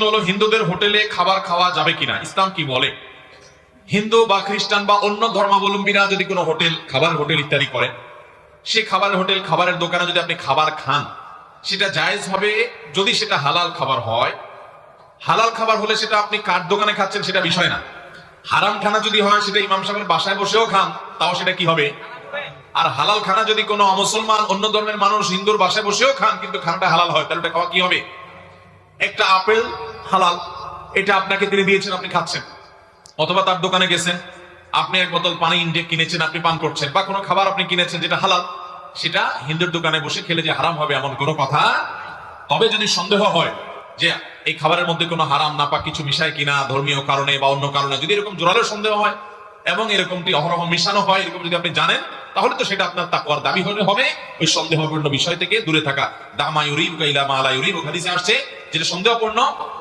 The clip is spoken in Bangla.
হলো হিন্দুদের হোটেলে খাবার খাওয়া যাবে কিনা, ইসলাম কি বলে? হিন্দু বা খ্রিস্টান বা অন্য ধর্মাবলম্বীরা যদি কোনো খাবার হোটেল ইত্যাদি করে, সে খাবারের দোকানে যদি আপনি খাবার খান, সেটা জায়েজ হবে যদি সেটা হালাল খাবার হয়। হালাল খাবার হলে সেটা আপনি কার দোকানে খাচ্ছেন সেটা বিষয় না। হারাম খানা যদি হয়, সেটা ইমাম সাহেবের বাসায় বসেও খান, তাও সেটা কি হবে? আর হালাল খানা যদি কোনো অমুসলমান অন্য ধর্মের মানুষ হিন্দুর বাসায় বসেও খান, কিন্তু খানাটা হালাল হয়, তাহলে ওটা খাওয়া কি হবে? একটা আপেল হালাল, এটা আপনাকে তিনি দিয়েছেন, আপনি খাচ্ছেন। অথবা তার দোকানে গেছেন, আপনি এক বোতল পানি ইনটেক কিনেছেন, আপনি পান করছেন। বা কোনো খাবার আপনি কিনেছেন যেটা হালাল, সেটা হিন্দুর দোকানে বসে খেলে যে হারাম হবে এমন কোনো কথা। তবে যদি সন্দেহ হয় যে এই খাবারের মধ্যে কোনো হারাম নাপাক কিছু মিশায় কিনা, ধর্মীয় কারণে বা অন্য কারণে, যদি এরকম জোরালো সন্দেহ হয় এবং এরকমটি অহরহ মিশানো হয়, এরকম যদি আপনি জানেন, তাহলে তো সেটা আপনার তাকওয়ার দাবি হবে ওই সন্দেহপূর্ণ বিষয় থেকে দূরে থাকা। দামা ইউরিবুকা ইলা মা লা ইউরিবুকা, হাদিসে আসছে যেটা সন্দেহপূর্ণ